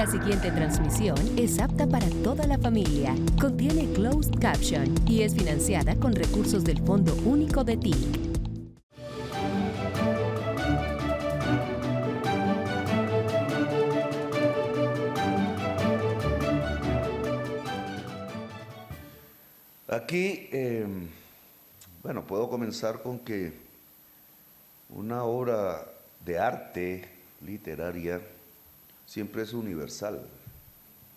La siguiente transmisión es apta para toda la familia. Contiene closed caption y es financiada con recursos del Fondo Único de TIC. Aquí, bueno, puedo comenzar con que una obra de arte literaria siempre es universal,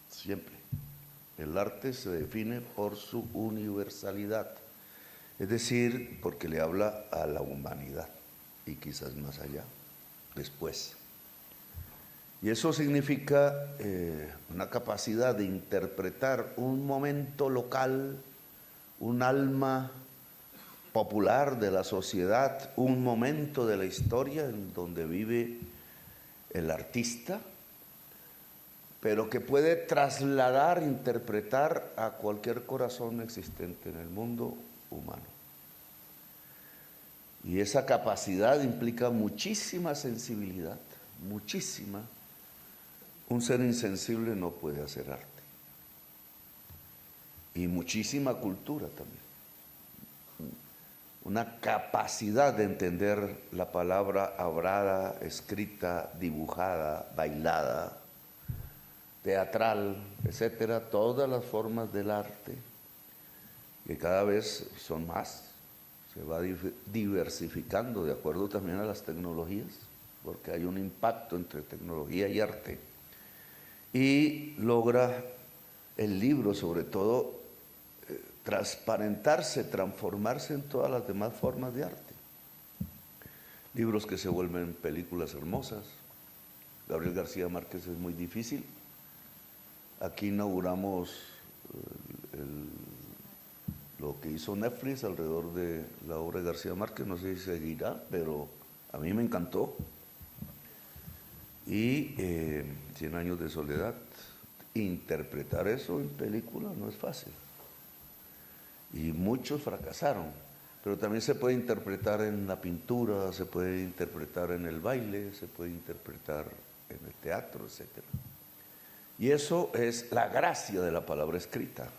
siempre. El arte se define por su universalidad, es decir, porque le habla a la humanidad y quizás más allá, después. Y eso significa una capacidad de interpretar un momento local, un alma popular de la sociedad, un momento de la historia en donde vive el artista, pero que puede trasladar, interpretar a cualquier corazón existente en el mundo humano. Y esa capacidad implica muchísima sensibilidad, muchísima. Un ser insensible no puede hacer arte. Y muchísima cultura también. Una capacidad de entender la palabra hablada, escrita, dibujada, bailada, teatral, etcétera, todas las formas del arte, que cada vez son más, se va diversificando de acuerdo también a las tecnologías, porque hay un impacto entre tecnología y arte, y logra el libro sobre todo transparentarse, transformarse en todas las demás formas de arte. Libros que se vuelven películas hermosas. Gabriel García Márquez es muy difícil. Aquí inauguramos lo que hizo Netflix alrededor de la obra de García Márquez, no sé si seguirá, pero a mí me encantó. Y 100 años de soledad, interpretar eso en película no es fácil. Y muchos fracasaron, pero también se puede interpretar en la pintura, se puede interpretar en el baile, se puede interpretar en el teatro, etc. Y eso es la gracia de la palabra escrita.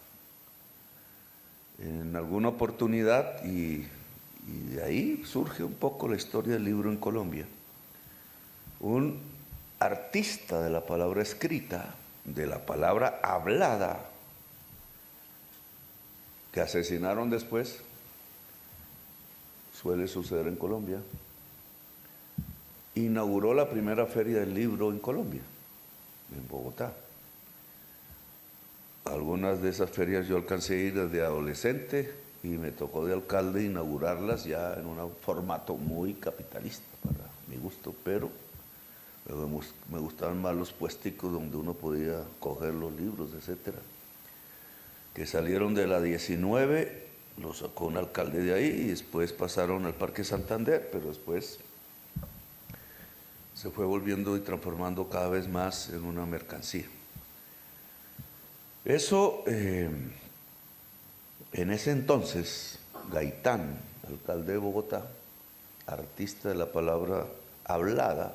En alguna oportunidad, y de ahí surge un poco la historia del libro en Colombia, un artista de la palabra escrita, de la palabra hablada, que asesinaron después, suele suceder en Colombia, inauguró la primera feria del libro en Colombia, en Bogotá. Algunas de esas ferias yo alcancé a ir desde adolescente y me tocó de alcalde inaugurarlas ya en un formato muy capitalista para mi gusto, pero me gustaban más los puesticos donde uno podía coger los libros, etcétera, que salieron de la 19, lo sacó un alcalde de ahí y después pasaron al Parque Santander, pero después se fue volviendo y transformando cada vez más en una mercancía. Eso, en ese entonces, Gaitán, alcalde de Bogotá, artista de la palabra hablada,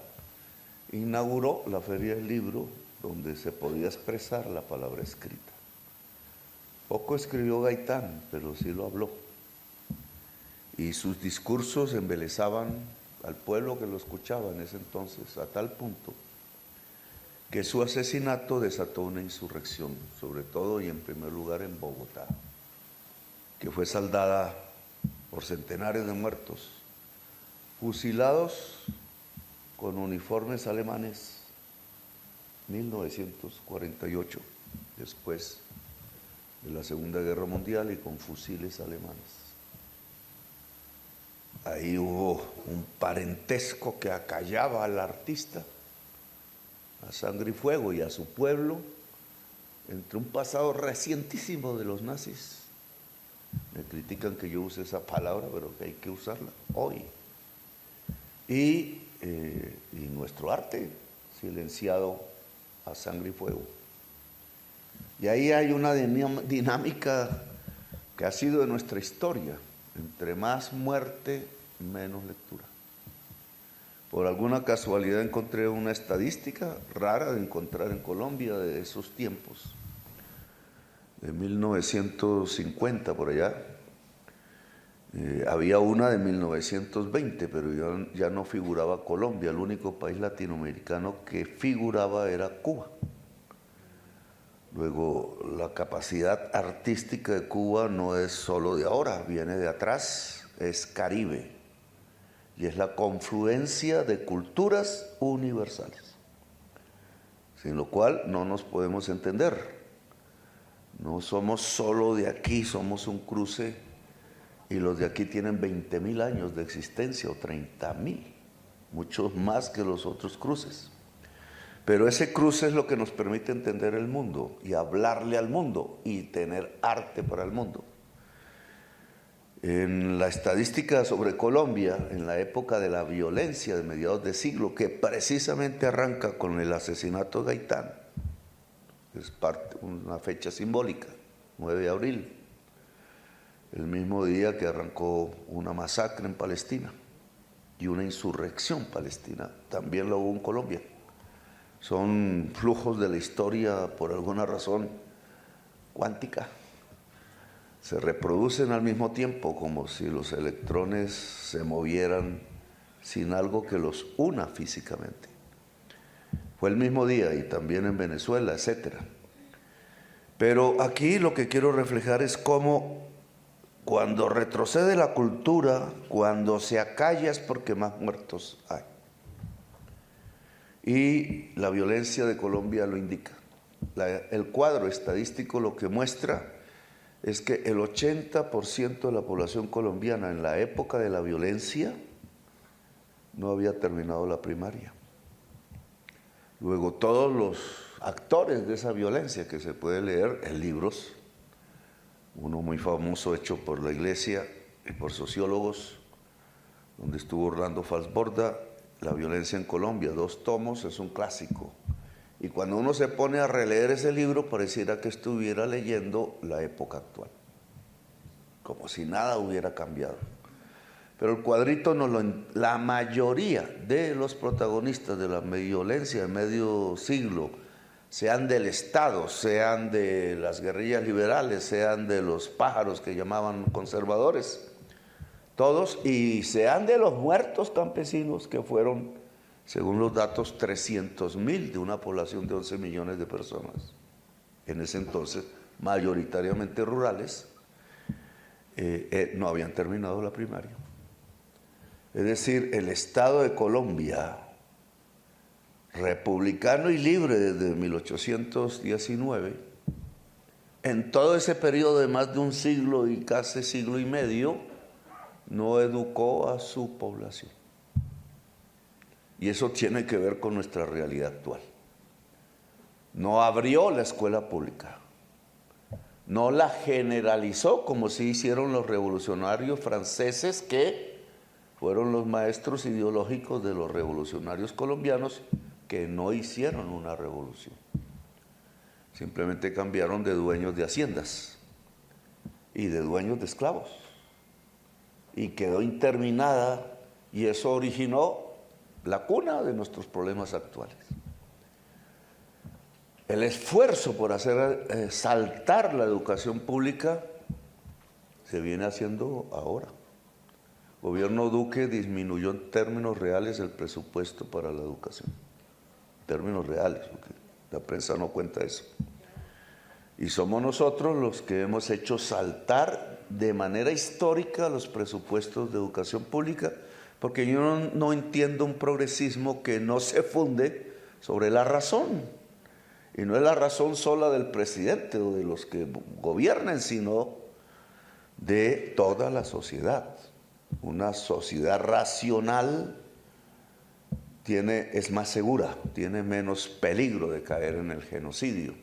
inauguró la Feria del Libro donde se podía expresar la palabra escrita. Poco escribió Gaitán, pero sí lo habló. Y sus discursos embelezaban al pueblo que lo escuchaba en ese entonces, a tal punto que su asesinato desató una insurrección, sobre todo y en primer lugar en Bogotá, que fue saldada por centenares de muertos, fusilados con uniformes alemanes, 1948, después de la Segunda Guerra Mundial, y con fusiles alemanes. Ahí hubo un parentesco que acallaba al artista a sangre y fuego y a su pueblo entre un pasado recientísimo de los nazis. Me critican que yo use esa palabra, pero que hay que usarla hoy. Y nuestro arte silenciado a sangre y fuego. Y ahí hay una dinámica que ha sido de nuestra historia. Entre más muerte, menos lectura. Por alguna casualidad encontré una estadística rara de encontrar en Colombia de esos tiempos, de 1950 por allá. Había una de 1920, pero ya no figuraba Colombia. El único país latinoamericano que figuraba era Cuba. Luego, la capacidad artística de Cuba no es solo de ahora, viene de atrás, es Caribe. Y es la confluencia de culturas universales, sin lo cual no nos podemos entender. No somos solo de aquí, somos un cruce, y los de aquí tienen 20.000 años de existencia o 30.000, muchos más que los otros cruces. Pero ese cruce es lo que nos permite entender el mundo y hablarle al mundo y tener arte para el mundo. En la estadística sobre Colombia, en la época de la violencia de mediados de siglo, que precisamente arranca con el asesinato de Gaitán, es una fecha simbólica, 9 de abril, el mismo día que arrancó una masacre en Palestina y una insurrección palestina, también lo hubo en Colombia. Son flujos de la historia, por alguna razón cuántica. Se reproducen al mismo tiempo, como si los electrones se movieran sin algo que los una físicamente. Fue el mismo día y también en Venezuela, etc. Pero aquí lo que quiero reflejar es cómo cuando retrocede la cultura, cuando se acalla es porque más muertos hay. Y la violencia de Colombia lo indica. El cuadro estadístico lo que muestra es que el 80% de la población colombiana en la época de la violencia no había terminado la primaria. Luego todos los actores de esa violencia que se puede leer en libros, uno muy famoso hecho por la Iglesia y por sociólogos, donde estuvo Orlando Falsborda, La violencia en Colombia, 2 tomos, es un clásico. Y cuando uno se pone a releer ese libro, pareciera que estuviera leyendo la época actual, como si nada hubiera cambiado. Pero el cuadrito la mayoría de los protagonistas de la violencia de medio siglo, sean del Estado, sean de las guerrillas liberales, sean de los pájaros que llamaban conservadores, todos, y sean de los muertos campesinos que fueron, según los datos, 300.000 de una población de 11 millones de personas, en ese entonces mayoritariamente rurales, no habían terminado la primaria. Es decir, el Estado de Colombia, republicano y libre desde 1819, en todo ese periodo de más de un siglo y casi siglo y medio, no educó a su población. Y eso tiene que ver con nuestra realidad actual. No abrió la escuela pública, no la generalizó como sí hicieron los revolucionarios franceses, que fueron los maestros ideológicos de los revolucionarios colombianos, que no hicieron una revolución. Simplemente cambiaron de dueños de haciendas y de dueños de esclavos. Y quedó interminada, y eso originó la cuna de nuestros problemas actuales. El esfuerzo por hacer saltar la educación pública se viene haciendo ahora. El gobierno Duque disminuyó en términos reales el presupuesto para la educación. Términos reales, porque la prensa no cuenta eso. Y somos nosotros los que hemos hecho saltar de manera histórica los presupuestos de educación pública, porque yo no entiendo un progresismo que no se funde sobre la razón. Y no es la razón sola del presidente o de los que gobiernan, sino de toda la sociedad. Una sociedad racional es más segura, tiene menos peligro de caer en el genocidio.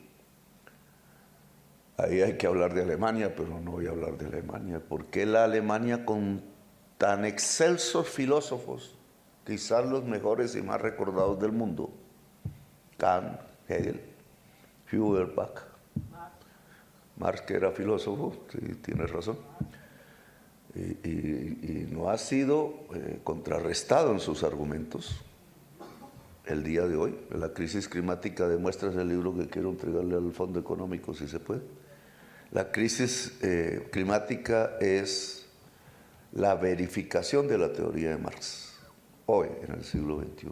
Ahí hay que hablar de Alemania, pero no voy a hablar de Alemania. ¿Por qué la Alemania con tan excelsos filósofos, quizás los mejores y más recordados del mundo? Kant, Hegel, Feuerbach, Marx, que era filósofo, sí, tienes razón. y no ha sido contrarrestado en sus argumentos el día de hoy. La crisis climática demuestra, ese libro que quiero entregarle al Fondo Económico si se puede. La crisis climática es la verificación de la teoría de Marx hoy en el siglo XXI.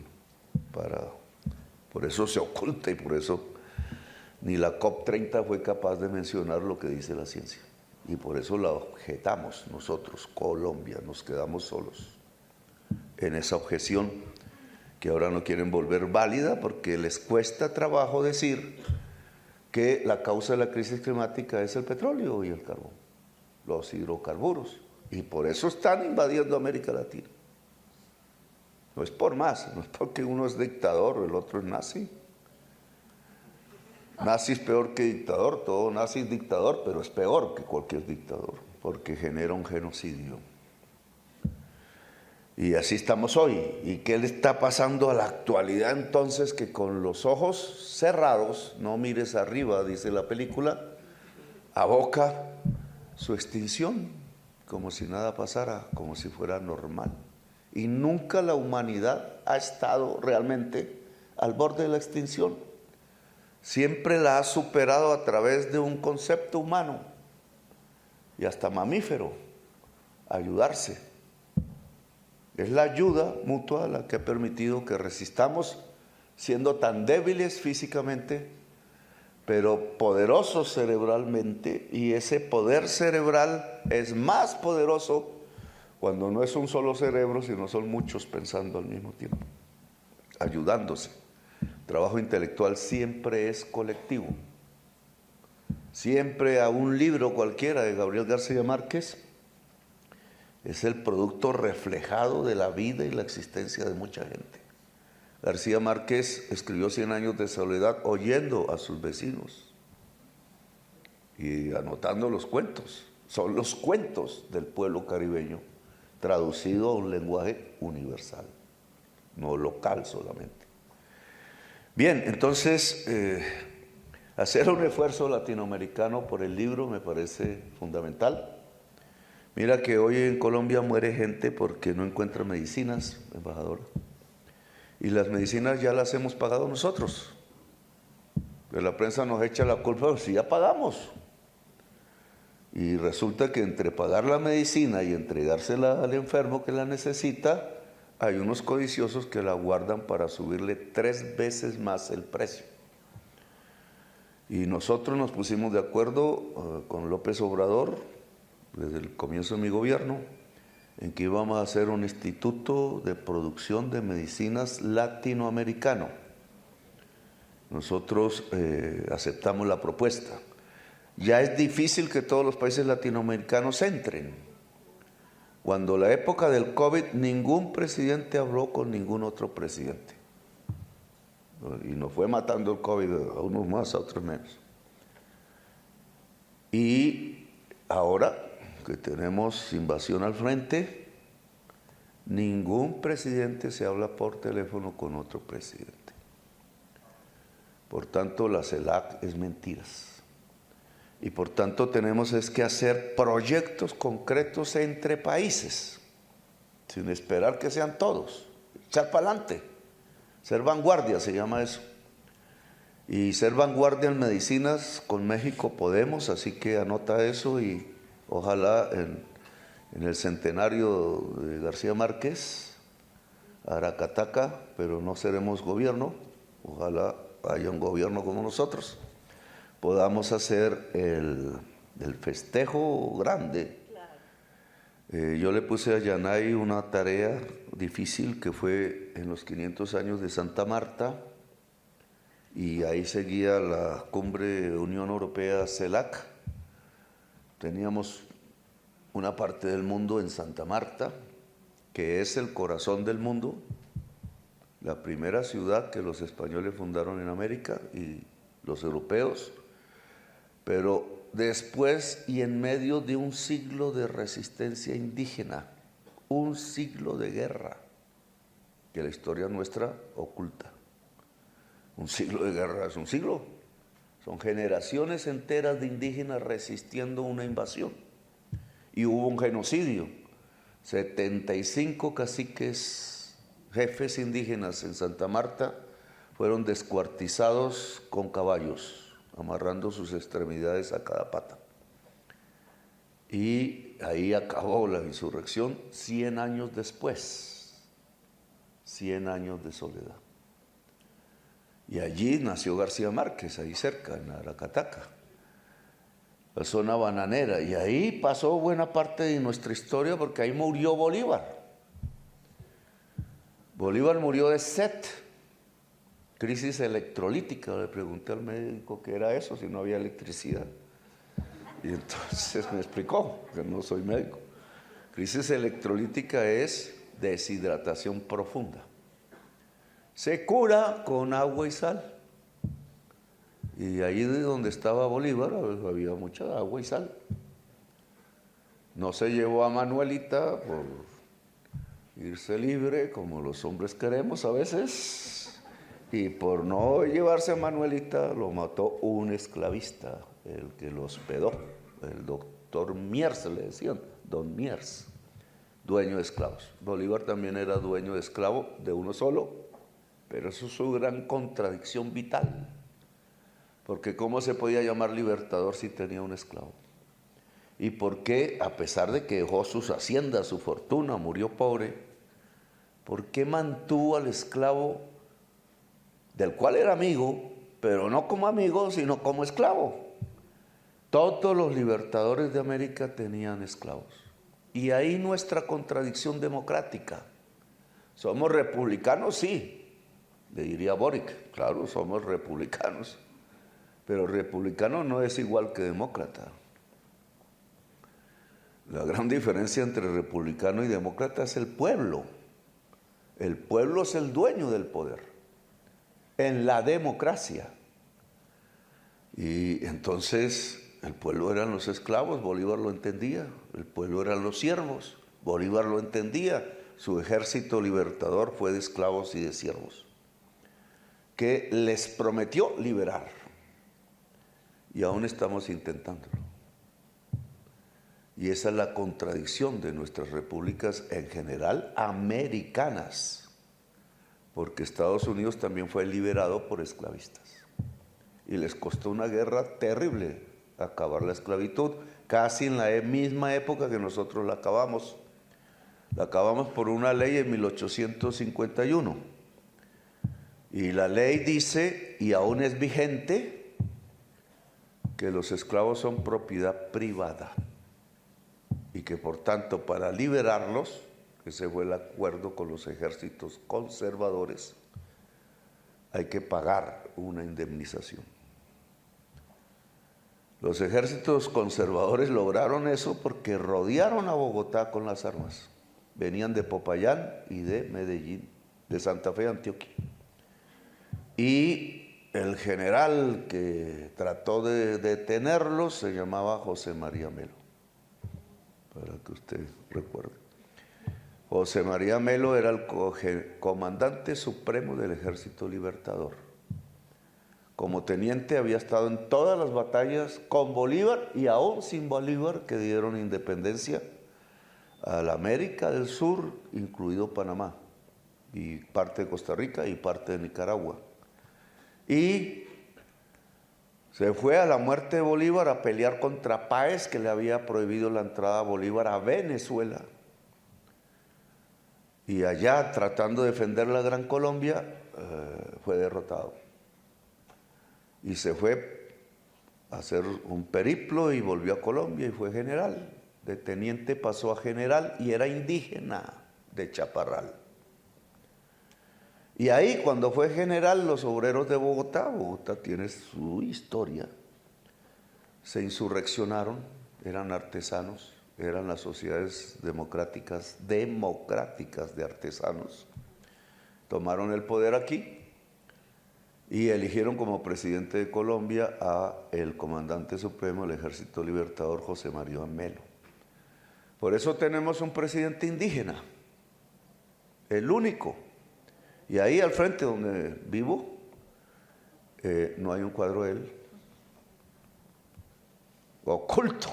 Por eso se oculta y por eso ni la COP30 fue capaz de mencionar lo que dice la ciencia. Y por eso la objetamos nosotros, Colombia, nos quedamos solos en esa objeción que ahora no quieren volver válida porque les cuesta trabajo decir que la causa de la crisis climática es el petróleo y el carbón, los hidrocarburos. Y por eso están invadiendo América Latina. No es por más, no es porque uno es dictador o el otro es nazi. Nazi es peor que dictador, todo nazi es dictador, pero es peor que cualquier dictador, porque genera un genocidio. Y así estamos hoy. ¿Y qué le está pasando a la actualidad entonces? Que con los ojos cerrados, no mires arriba, dice la película, aboca su extinción, como si nada pasara, como si fuera normal. Y nunca la humanidad ha estado realmente al borde de la extinción. Siempre la ha superado a través de un concepto humano y hasta mamífero, ayudarse. Es la ayuda mutua la que ha permitido que resistamos siendo tan débiles físicamente, pero poderosos cerebralmente, y ese poder cerebral es más poderoso cuando no es un solo cerebro, sino son muchos pensando al mismo tiempo, ayudándose. Trabajo intelectual siempre es colectivo. Siempre a un libro cualquiera de Gabriel García Márquez es el producto reflejado de la vida y la existencia de mucha gente. García Márquez escribió 100 años de soledad oyendo a sus vecinos y anotando los cuentos. Son los cuentos del pueblo caribeño traducido a un lenguaje universal, no local solamente. Bien, entonces, hacer un esfuerzo latinoamericano por el libro me parece fundamental. Mira que hoy en Colombia muere gente porque no encuentra medicinas, embajadora. Y las medicinas ya las hemos pagado nosotros. Pero la prensa nos echa la culpa, si ya pagamos. Y resulta que entre pagar la medicina y entregársela al enfermo que la necesita, hay unos codiciosos que la guardan para subirle 3 veces más el precio. Y nosotros nos pusimos de acuerdo con López Obrador, desde el comienzo de mi gobierno, en que íbamos a hacer un instituto de producción de medicinas latinoamericano. Nosotros aceptamos la propuesta. Ya es difícil que todos los países latinoamericanos entren. Cuando la época del COVID, ningún presidente habló con ningún otro presidente. Y nos fue matando el COVID, a unos más, a otros menos. Y ahora que tenemos invasión al frente, ningún presidente se habla por teléfono con otro presidente. Por tanto, la CELAC es mentiras. Y por tanto tenemos que hacer proyectos concretos entre países, sin esperar que sean todos, echar para adelante, ser vanguardia se llama eso. Y ser vanguardia en medicinas con México podemos, así que anota eso y ojalá en el centenario de García Márquez, Aracataca, pero no seremos gobierno, ojalá haya un gobierno como nosotros, podamos hacer el festejo grande. Yo le puse a Yanay una tarea difícil que fue en los 500 años de Santa Marta, y ahí seguía la cumbre Unión Europea CELAC. Teníamos una parte del mundo en Santa Marta, que es el corazón del mundo, la primera ciudad que los españoles fundaron en América y los europeos, pero después y en medio de un siglo de resistencia indígena, un siglo de guerra que la historia nuestra oculta. Un siglo de guerra es un siglo, son generaciones enteras de indígenas resistiendo una invasión. y hubo un genocidio. 75 caciques, jefes indígenas en Santa Marta, fueron descuartizados con caballos, amarrando sus extremidades a cada pata. Y ahí acabó la insurrección 100 años después, 100 años de soledad. Y allí nació García Márquez, ahí cerca, en Aracataca, la zona bananera. Y ahí pasó buena parte de nuestra historia porque ahí murió Bolívar. Bolívar murió de sed, crisis electrolítica. Le pregunté al médico qué era eso, si no había electricidad. Y entonces me explicó, que no soy médico. Crisis electrolítica es deshidratación profunda. Se cura con agua y sal. Y ahí de donde estaba Bolívar había mucha agua y sal. No se llevó a Manuelita por irse libre, como los hombres queremos a veces. Y por no llevarse a Manuelita lo mató un esclavista, el que lo hospedó, el doctor Miers, le decían, don Miers, dueño de esclavos. Bolívar también era dueño de esclavo, de uno solo, pero eso es su gran contradicción vital, porque ¿cómo se podía llamar libertador si tenía un esclavo? ¿Y por qué, a pesar de que dejó sus haciendas, su fortuna, murió pobre, por qué mantuvo al esclavo, del cual era amigo, pero no como amigo, sino como esclavo? Todos los libertadores de América tenían esclavos. Y ahí nuestra contradicción democrática. ¿Somos republicanos? Sí, le diría Boric. Claro, somos republicanos. Pero republicano no es igual que demócrata. La gran diferencia entre republicano y demócrata es el pueblo. El pueblo es el dueño del poder en la democracia. Y entonces el pueblo eran los esclavos, Bolívar lo entendía. El pueblo eran los siervos, Bolívar lo entendía. Su ejército libertador fue de esclavos y de siervos, que les prometió liberar. Y aún estamos intentándolo. Y esa es la contradicción de nuestras repúblicas en general americanas, porque Estados Unidos también fue liberado por esclavistas. Y les costó una guerra terrible acabar la esclavitud, casi en la misma época que nosotros la acabamos. La acabamos por una ley en 1851. Y la ley dice, y aún es vigente, que los esclavos son propiedad privada. Y que por tanto para liberarlos, ese fue el acuerdo con los ejércitos conservadores, hay que pagar una indemnización. Los ejércitos conservadores lograron eso porque rodearon a Bogotá con las armas. Venían de Popayán y de Medellín, de Santa Fe, Antioquia. Y el general que trató de detenerlos se llamaba José María Melo, para que usted recuerde. José María Melo era el comandante supremo del Ejército Libertador. Como teniente había estado en todas las batallas con Bolívar y aún sin Bolívar, que dieron independencia a la América del Sur, incluido Panamá, y parte de Costa Rica y parte de Nicaragua. Y se fue a la muerte de Bolívar a pelear contra Páez, que le había prohibido la entrada a Bolívar a Venezuela. Y allá, tratando de defender la Gran Colombia, fue derrotado. Y se fue a hacer un periplo y volvió a Colombia y fue general. De teniente pasó a general y era indígena de Chaparral. Y ahí, cuando fue general, los obreros de Bogotá tiene su historia, se insurreccionaron, eran artesanos, eran las sociedades democráticas de artesanos. Tomaron el poder aquí y eligieron como presidente de Colombia a el comandante supremo del Ejército Libertador, José María Melo. Por eso tenemos un presidente indígena, el único. Y ahí al frente donde vivo, no hay un cuadro de él, oculto.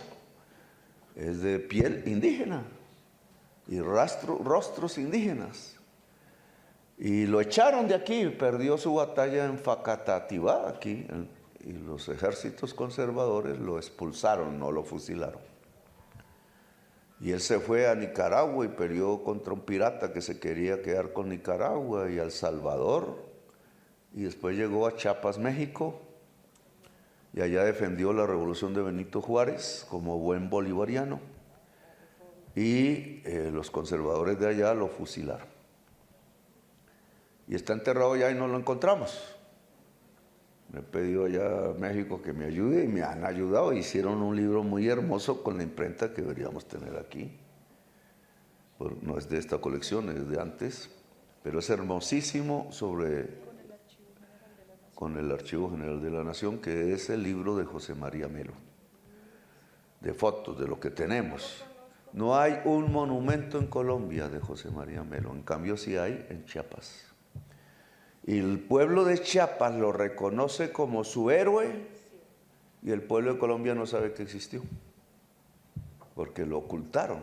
es de piel indígena y rostros indígenas. Y lo echaron de aquí, perdió su batalla en Facatativá, aquí, y los ejércitos conservadores lo expulsaron, no lo fusilaron. Y él se fue a Nicaragua y peleó contra un pirata que se quería quedar con Nicaragua y a El Salvador. Y después llegó a Chiapas, México, y allá defendió la revolución de Benito Juárez como buen bolivariano. Y los conservadores de allá lo fusilaron. Y está enterrado allá y no lo encontramos. Me he pedido allá a México que me ayude y me han ayudado. Hicieron un libro muy hermoso con la imprenta que deberíamos tener aquí. No es de esta colección, es de antes, pero es hermosísimo con el Archivo General de la Nación, que es el libro de José María Melo, de fotos, de lo que tenemos. No hay un monumento en Colombia de José María Melo, en cambio sí hay en Chiapas. Y el pueblo de Chiapas lo reconoce como su héroe y el pueblo de Colombia no sabe que existió, porque lo ocultaron,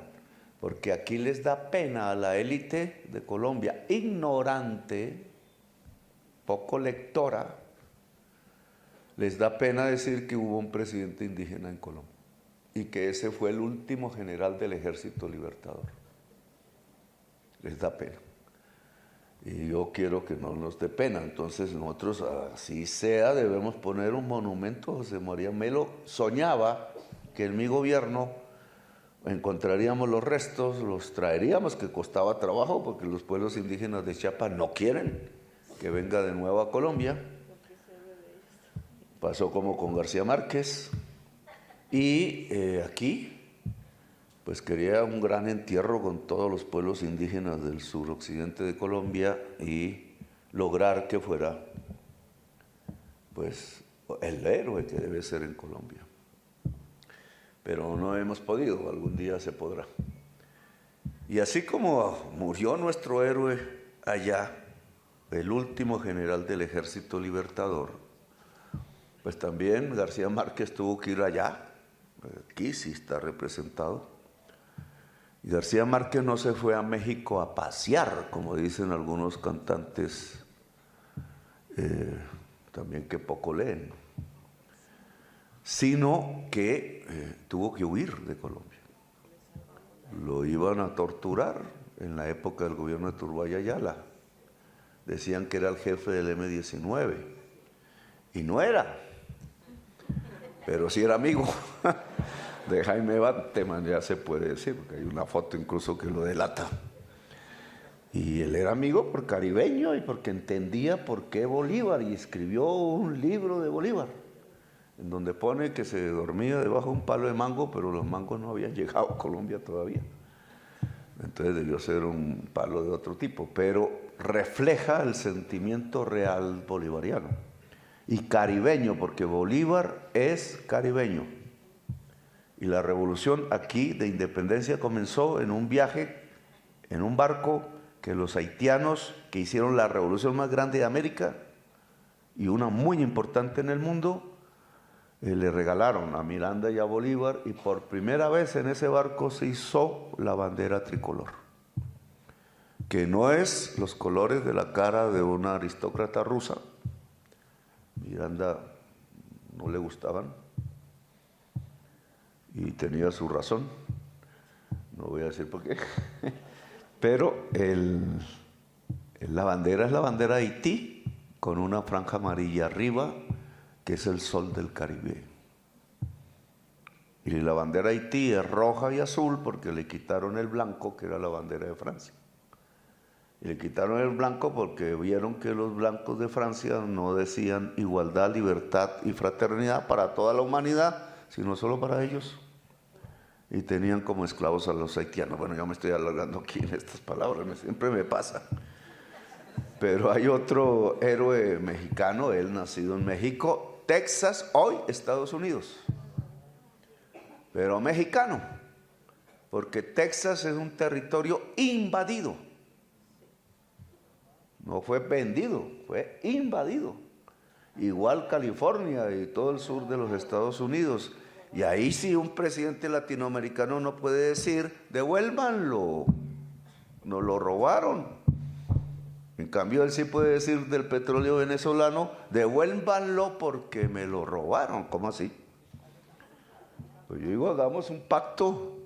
porque aquí les da pena a la élite de Colombia, ignorante, poco lectora, les da pena decir que hubo un presidente indígena en Colombia y que ese fue el último general del Ejército Libertador. Les da pena. Y yo quiero que no nos dé pena. Entonces nosotros, así sea, debemos poner un monumento. José María Melo soñaba que en mi gobierno encontraríamos los restos, los traeríamos, que costaba trabajo porque los pueblos indígenas de Chiapas no quieren que venga de nuevo a Colombia. Pasó como con García Márquez. Y aquí pues quería un gran entierro con todos los pueblos indígenas del suroccidente de Colombia y lograr que fuera pues el héroe que debe ser en Colombia. Pero no hemos podido, algún día se podrá. Y así como murió nuestro héroe allá, el último general del Ejército Libertador, pues también García Márquez tuvo que ir allá, aquí sí está representado. Y García Márquez no se fue a México a pasear, como dicen algunos cantantes, también que poco leen, sino que tuvo que huir de Colombia. Lo iban a torturar en la época del gobierno de Turbay Ayala. Decían que era el jefe del M-19, y no era, pero sí era amigo de Jaime Banteman, ya se puede decir, porque hay una foto incluso que lo delata. Y él era amigo por caribeño y porque entendía por qué Bolívar, y escribió un libro de Bolívar, en donde pone que se dormía debajo de un palo de mango, pero los mangos no habían llegado a Colombia todavía. Entonces debió ser un palo de otro tipo, pero refleja el sentimiento real bolivariano. Y caribeño, porque Bolívar es caribeño. Y la revolución aquí de independencia comenzó en un viaje, en un barco que los haitianos, que hicieron la revolución más grande de América y una muy importante en el mundo, le regalaron a Miranda y a Bolívar, y por primera vez en ese barco se izó la bandera tricolor, que no es los colores de la cara de una aristócrata rusa. Miranda no le gustaban y tenía su razón, no voy a decir por qué, pero la bandera es la bandera de Haití, con una franja amarilla arriba, que es el sol del Caribe. Y la bandera de Haití es roja y azul porque le quitaron el blanco, que era la bandera de Francia. Y le quitaron el blanco porque vieron que los blancos de Francia no decían igualdad, libertad y fraternidad para toda la humanidad, sino solo para ellos. Y tenían como esclavos a los haitianos. Bueno, yo me estoy alargando aquí en estas palabras, siempre me pasa. Pero hay otro héroe mexicano, él nacido en México, Texas, hoy Estados Unidos. Pero mexicano, porque Texas es un territorio invadido. No fue vendido, fue invadido. Igual California y todo el sur de los Estados Unidos. Y ahí sí un presidente latinoamericano no puede decir, devuélvanlo, nos lo robaron. En cambio, él sí puede decir del petróleo venezolano, devuélvanlo porque me lo robaron. ¿Cómo así? Pues yo digo, hagamos un pacto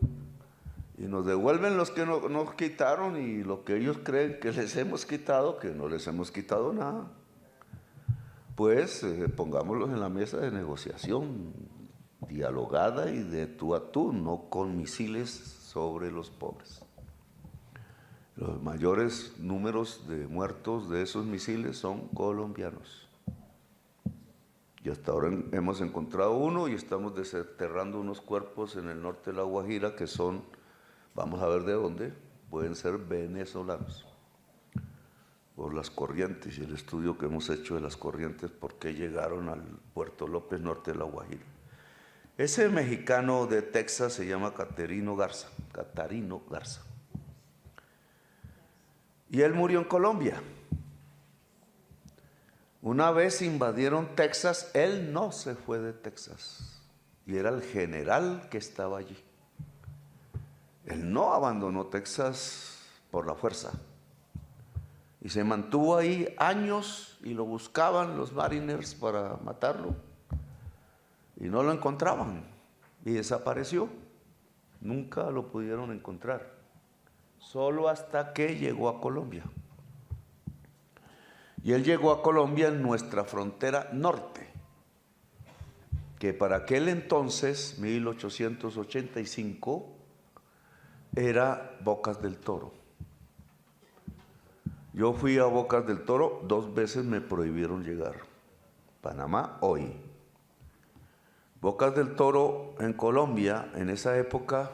y nos devuelven los que nos quitaron y lo que ellos creen que les hemos quitado, que no les hemos quitado nada. Pues pongámoslos en la mesa de negociación, dialogada y de tú a tú, no con misiles sobre los pobres. Los mayores números de muertos de esos misiles son colombianos. Y hasta ahora hemos encontrado uno y estamos desenterrando unos cuerpos en el norte de La Guajira que son, vamos a ver de dónde, pueden ser venezolanos. Por las corrientes y el estudio que hemos hecho de las corrientes, por qué llegaron al Puerto López, norte de La Guajira. Ese mexicano de Texas se llama Catarino Garza. Y él murió en Colombia. Una vez invadieron Texas, él no se fue de Texas. Y era el general que estaba allí. Él no abandonó Texas por la fuerza. Y se mantuvo ahí años y lo buscaban los Mariners para matarlo. Y no lo encontraban. Y desapareció. Nunca lo pudieron encontrar. Solo hasta que llegó a Colombia. Y él llegó a Colombia en nuestra frontera norte, que para aquel entonces, 1885, era Bocas del Toro. Yo fui a Bocas del Toro, 2 veces me prohibieron llegar. Panamá, hoy. Bocas del Toro en Colombia, en esa época,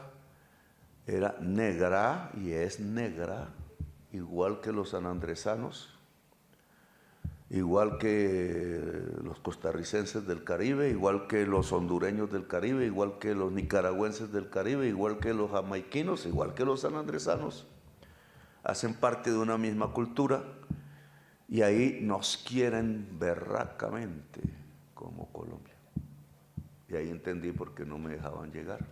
era negra y es negra, igual que los sanandresanos, igual que los costarricenses del Caribe, igual que los hondureños del Caribe, igual que los nicaragüenses del Caribe, igual que los jamaiquinos, igual que los sanandresanos. Hacen parte de una misma cultura y ahí nos quieren berracamente como Colombia. Y ahí entendí por qué no me dejaban llegar.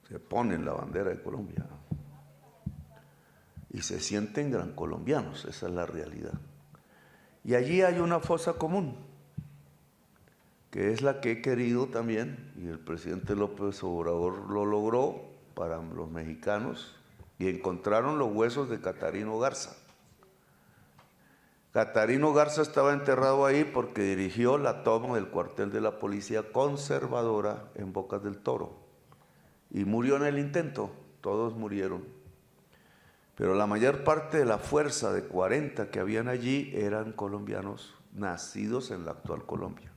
Se ponen la bandera de Colombia y se sienten gran colombianos, esa es la realidad. Y allí hay una fosa común, que es la que he querido también, y el presidente López Obrador lo logró para los mexicanos, y encontraron los huesos de Catarino Garza. Catarino Garza estaba enterrado ahí porque dirigió la toma del cuartel de la policía conservadora en Bocas del Toro. Y murió en el intento, todos murieron. Pero la mayor parte de la fuerza de 40 que habían allí eran colombianos nacidos en la actual Colombia.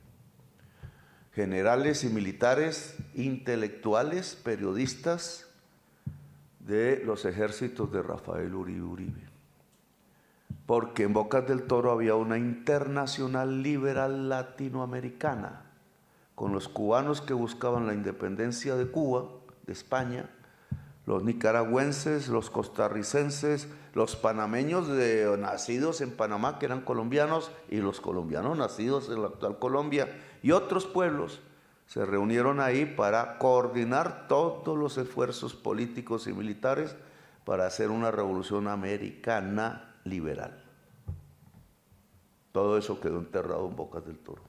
Generales y militares, intelectuales, periodistas de los ejércitos de Rafael Uribe. Porque en Bocas del Toro había una internacional liberal latinoamericana, con los cubanos que buscaban la independencia de Cuba, de España, los nicaragüenses, los costarricenses, los panameños nacidos en Panamá, que eran colombianos, y los colombianos nacidos en la actual Colombia, y otros pueblos se reunieron ahí para coordinar todos los esfuerzos políticos y militares para hacer una revolución americana liberal. Todo eso quedó enterrado en Bocas del Toro.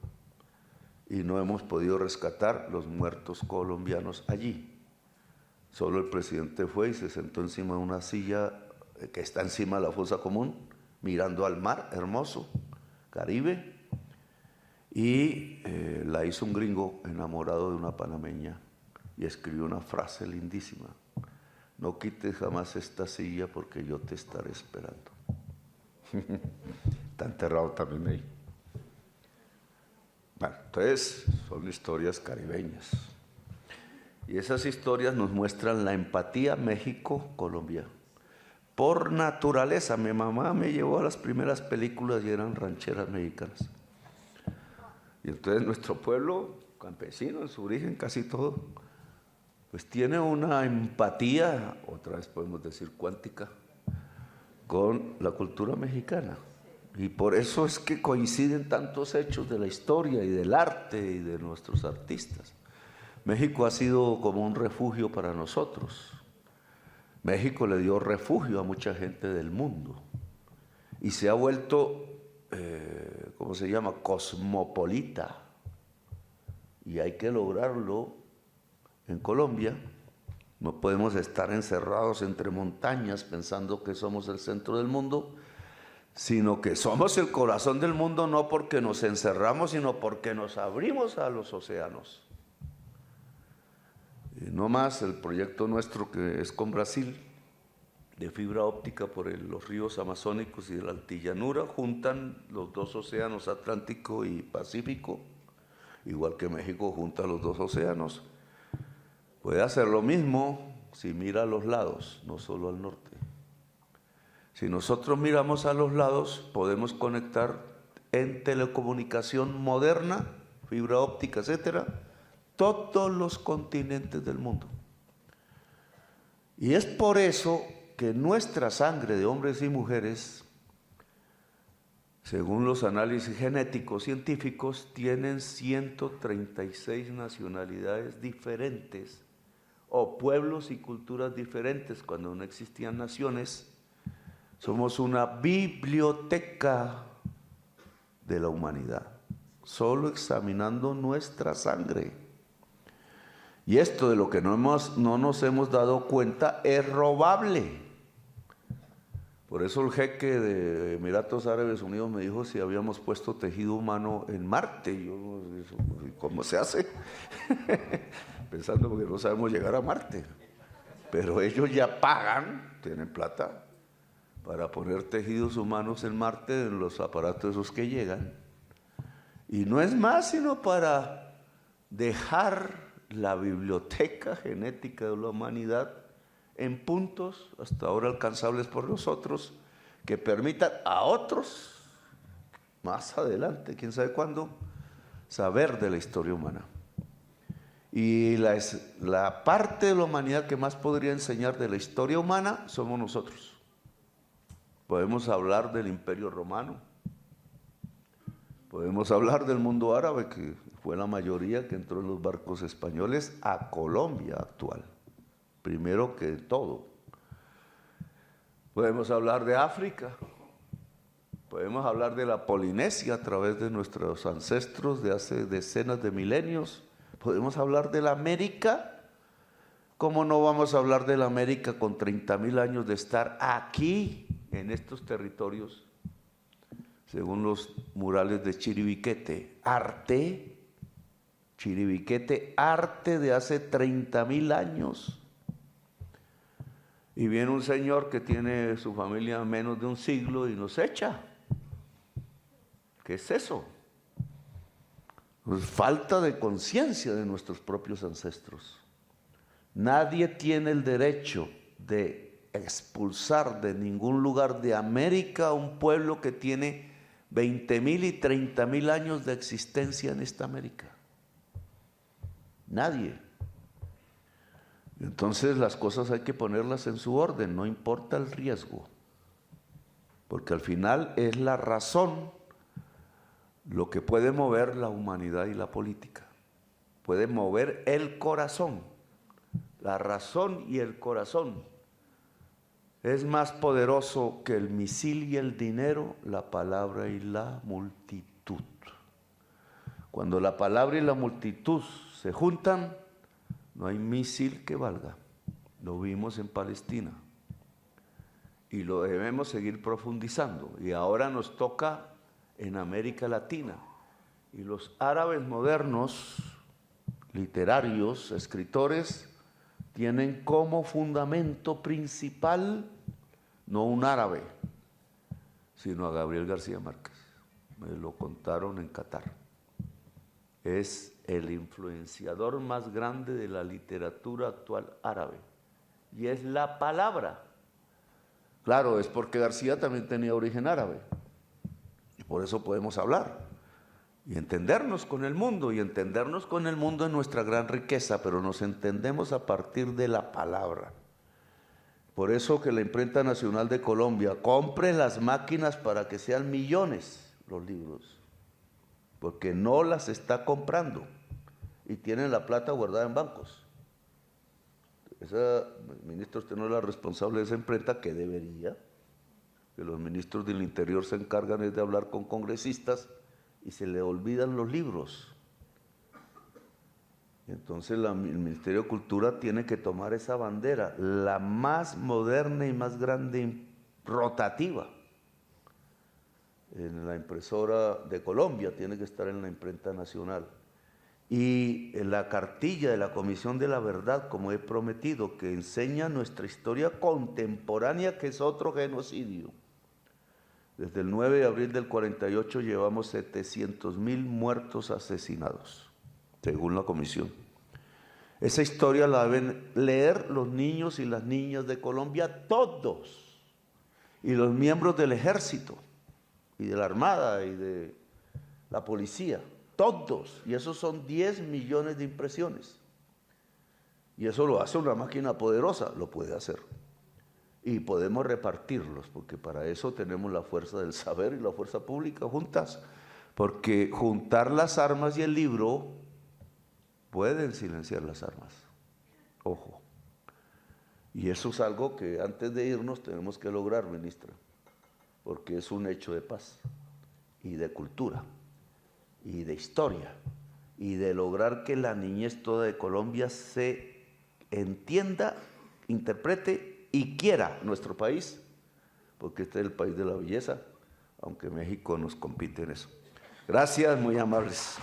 Y no hemos podido rescatar los muertos colombianos allí. Solo el presidente fue y se sentó encima de una silla que está encima de la fosa común, mirando al mar hermoso, Caribe, y la hizo un gringo enamorado de una panameña y escribió una frase lindísima: no quites jamás esta silla porque yo te estaré esperando. Está enterrado también ahí. Bueno, entonces son historias caribeñas. Y esas historias nos muestran la empatía México-Colombia. Por naturaleza, mi mamá me llevó a las primeras películas y eran rancheras mexicanas. Y entonces nuestro pueblo, campesino en su origen, casi todo, pues tiene una empatía, otra vez podemos decir cuántica, con la cultura mexicana. Y por eso es que coinciden tantos hechos de la historia y del arte y de nuestros artistas. México ha sido como un refugio para nosotros. México le dio refugio a mucha gente del mundo y se ha vuelto, ¿cómo se llama?, cosmopolita. Y hay que lograrlo en Colombia. No podemos estar encerrados entre montañas pensando que somos el centro del mundo, sino que somos el corazón del mundo, no porque nos encerramos, sino porque nos abrimos a los océanos. No más el proyecto nuestro que es con Brasil, de fibra óptica por los ríos amazónicos y de la altillanura, juntan los dos océanos Atlántico y Pacífico, igual que México junta los dos océanos. Puede hacer lo mismo si mira a los lados, no solo al norte. Si nosotros miramos a los lados, podemos conectar en telecomunicación moderna, fibra óptica, etcétera, todos los continentes del mundo. Y es por eso que nuestra sangre de hombres y mujeres, según los análisis genéticos científicos, tienen 136 nacionalidades diferentes o pueblos y culturas diferentes. Cuando no existían naciones, somos una biblioteca de la humanidad, solo examinando nuestra sangre. Y esto de lo que no nos hemos dado cuenta es robable. Por eso el jeque de Emiratos Árabes Unidos me dijo si habíamos puesto tejido humano en Marte. Y yo, ¿cómo se hace? Pensando que no sabemos llegar a Marte. Pero ellos ya pagan, tienen plata, para poner tejidos humanos en Marte, en los aparatos esos que llegan. Y no es más sino para dejar la biblioteca genética de la humanidad en puntos hasta ahora alcanzables por nosotros, que permitan a otros, más adelante, quién sabe cuándo, saber de la historia humana. Y la parte de la humanidad que más podría enseñar de la historia humana somos nosotros. Podemos hablar del Imperio Romano, podemos hablar del mundo árabe, que fue la mayoría que entró en los barcos españoles a Colombia actual, primero que todo. Podemos hablar de África, podemos hablar de la Polinesia a través de nuestros ancestros de hace decenas de milenios. Podemos hablar de la América. ¿Cómo no vamos a hablar de la América con 30,000 años de estar aquí, en estos territorios? Según los murales de Chiribiquete, arte, Chiribiquete, arte de hace 30,000 años. Y viene un señor que tiene su familia menos de un siglo y nos echa. ¿Qué es eso? Pues falta de conciencia de nuestros propios ancestros. Nadie tiene el derecho de expulsar de ningún lugar de América a un pueblo que tiene 20,000 y 30,000 años de existencia en esta América. Nadie. Entonces las cosas hay que ponerlas en su orden, no importa el riesgo, porque al final es la razón lo que puede mover la humanidad y la política. Puede mover el corazón, la razón y el corazón. Es más poderoso que el misil y el dinero, la palabra y la multitud. Cuando la palabra y la multitud se juntan, no hay misil que valga. Lo vimos en Palestina y lo debemos seguir profundizando. Y ahora nos toca en América Latina. Y los árabes modernos, literarios, escritores, tienen como fundamento principal no un árabe, sino a Gabriel García Márquez. Me lo contaron en Qatar. Es el influenciador más grande de la literatura actual árabe. Y es la palabra. Claro, es porque García también tenía origen árabe. Y por eso podemos hablar. Y entendernos con el mundo. Y entendernos con el mundo es nuestra gran riqueza. Pero nos entendemos a partir de la palabra. Por eso que la Imprenta Nacional de Colombia compre las máquinas para que sean millones los libros, porque no las está comprando y tienen la plata guardada en bancos. Ministro, usted no es la responsable de esa imprenta, que debería, que los ministros del Interior se encargan es de hablar con congresistas y se le olvidan los libros. Entonces el Ministerio de Cultura tiene que tomar esa bandera, la más moderna y más grande rotativa. En la impresora de Colombia tiene que estar en la Imprenta Nacional. Y en la cartilla de la Comisión de la Verdad, como he prometido, que enseña nuestra historia contemporánea, que es otro genocidio. Desde el 9 de abril del 48 llevamos 700,000 muertos asesinados, según la comisión. Esa historia la deben leer los niños y las niñas de Colombia, todos, y los miembros del ejército, y de la armada, y de la policía, todos, y esos son 10 millones de impresiones. Y eso lo hace una máquina poderosa, lo puede hacer. Y podemos repartirlos, porque para eso tenemos la fuerza del saber y la fuerza pública juntas, porque juntar las armas y el libro pueden silenciar las armas, ojo. Y eso es algo que antes de irnos tenemos que lograr, ministra, porque es un hecho de paz y de cultura y de historia y de lograr que la niñez toda de Colombia se entienda, interprete y quiera nuestro país, porque este es el país de la belleza, aunque México nos compite en eso. Gracias, muy amables.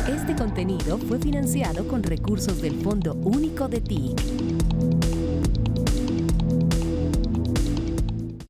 Este contenido fue financiado con recursos del Fondo Único de TIC.